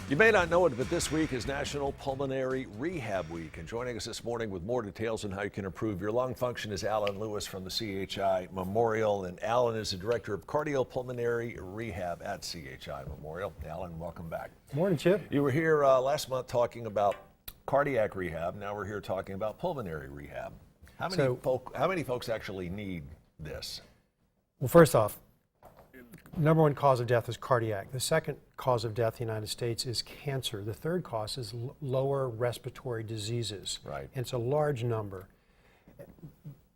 You may not know it, but this week is National Pulmonary Rehab Week. And joining us this morning with more details on how you can improve your lung function is Alan Lewis from the CHI Memorial. And Alan is the Director of Cardiopulmonary Rehab at CHI Memorial. Alan, welcome back. Morning, Chip. You were here last month talking about cardiac rehab. Now we're here talking about pulmonary rehab. How many folks actually need this? Well, first off, number one cause of death is cardiac. The second cause of death in the United States is cancer. The third cause is lower respiratory diseases. Right. And it's a large number.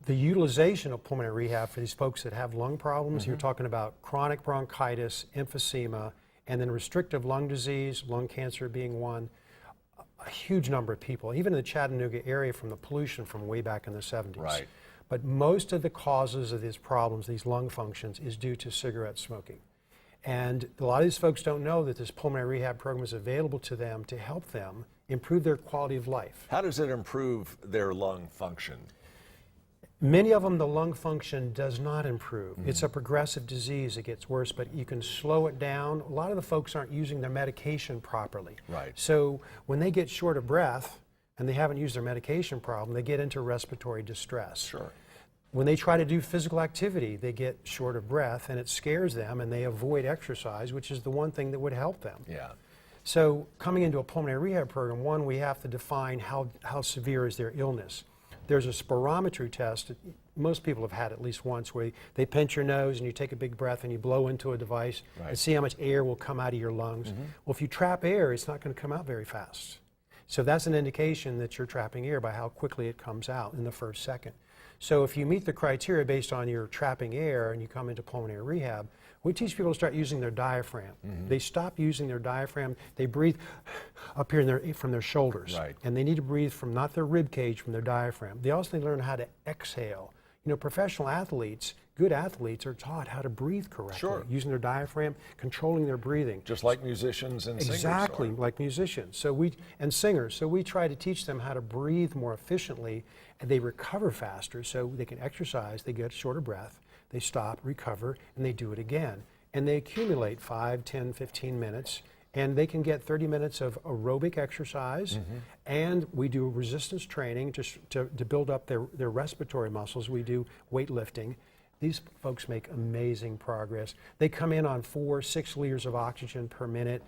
The utilization of pulmonary rehab for these folks that have lung problems, you're talking about chronic bronchitis, emphysema, and then restrictive lung disease, lung cancer being one. A huge number of people, even in the Chattanooga area from the pollution from way back in the 70s. Right. But most of the causes of these problems, these lung functions, is due to cigarette smoking. And a lot of these folks don't know that this pulmonary rehab program is available to them to help them improve their quality of life. How does it improve their lung function? Many of them, the lung function does not improve. It's a progressive disease. It gets worse, but you can slow it down. A lot of the folks aren't using their medication properly. Right. So when they get short of breath and they haven't used their medication problem, they get into respiratory distress. Sure. When they try to do physical activity, they get short of breath and it scares them and they avoid exercise, which is the one thing that would help them. Yeah. So coming into a pulmonary rehab program, one, we have to define how severe is their illness. There's a spirometry test. Most people have had at least once where they pinch your nose and you take a big breath and you blow into a device and see how much air will come out of your lungs. Well, if you trap air, it's not going to come out very fast. So that's an indication that you're trapping air by how quickly it comes out in the first second. So if you meet the criteria based on your trapping air and you come into pulmonary rehab, we teach people to start using their diaphragm. They stop using their diaphragm. They breathe up here from their shoulders. Right. And they need to breathe from not their rib cage, from their diaphragm. They also need to learn how to exhale. You know, professional athletes, good athletes, are taught how to breathe correctly, using their diaphragm, controlling their breathing. Just like musicians and singers. Exactly, like musicians and singers. So we try to teach them how to breathe more efficiently, and they recover faster so they can exercise, they get shorter breath, they stop, recover, and they do it again. And they accumulate 5, 10, 15 minutes, and they can get 30 minutes of aerobic exercise, and we do resistance training just to build up their respiratory muscles. We do weightlifting. These folks make amazing progress. They come in on 4, 6 liters of oxygen per minute.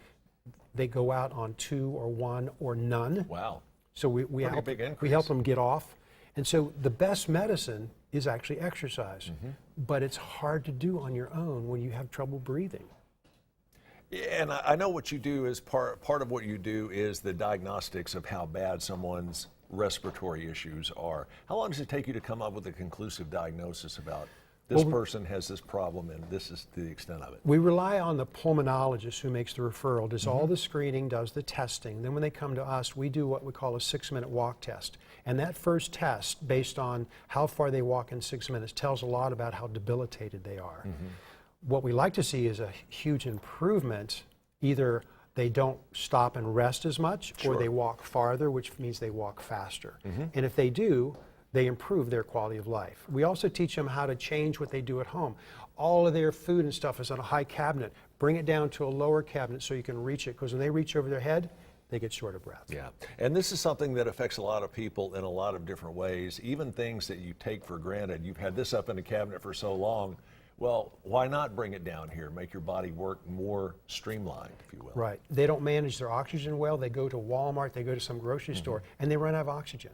They go out on 2 or 1 or none. Wow. So we help them get off. And so the best medicine is actually exercise. But it's hard to do on your own when you have trouble breathing. Yeah, and I know what you do is part of what you do is the diagnostics of how bad someone's respiratory issues are. How long does it take you to come up with a conclusive diagnosis about this person has this problem and this is to the extent of it? We rely on the pulmonologist who makes the referral, does all the screening, does the testing. Then when they come to us, we do what we call a 6-minute walk test. And that first test, based on how far they walk in 6 minutes, tells a lot about how debilitated they are. What we like to see is a huge improvement. Either they don't stop and rest as much, or they walk farther, which means they walk faster. And if they do, they improve their quality of life. We also teach them how to change what they do at home. All of their food and stuff is on a high cabinet. Bring it down to a lower cabinet so you can reach it, because when they reach over their head, they get short of breath. Yeah, and this is something that affects a lot of people in a lot of different ways, even things that you take for granted. You've had this up in the cabinet for so long. Well, why not bring it down here, make your body work more streamlined, if you will? Right. They don't manage their oxygen well. They go to Walmart, they go to some grocery store, and they run out of oxygen.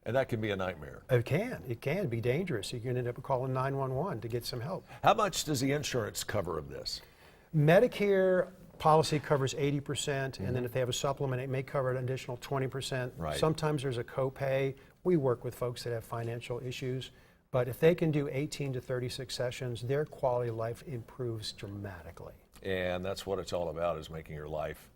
And that can be a nightmare. It can be dangerous. You can end up calling 911 to get some help. How much does the insurance cover of this? Medicare policy covers 80%, and then if they have a supplement, it may cover an additional 20%. Right. Sometimes there's a copay. We work with folks that have financial issues, but if they can do 18 to 36 sessions, their quality of life improves dramatically. And that's what it's all about, is making your life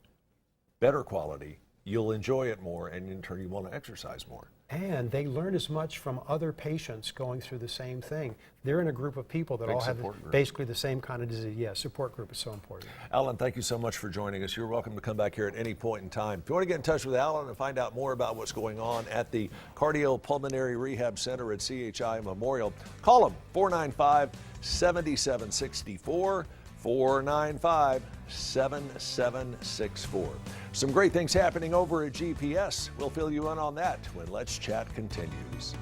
better quality. You'll enjoy it more, and in turn you want to exercise more. And they learn as much from other patients going through the same thing. They're in a group of people that all have basically the same kind of disease. Yeah, support group is so important. Alan, thank you so much for joining us. You're welcome to come back here at any point in time. If you want to get in touch with Alan and find out more about what's going on at the Cardiopulmonary Rehab Center at CHI Memorial, call him 495-7764. 495-7764. Some great things happening over at GPS. We'll fill you in on that when Let's Chat continues.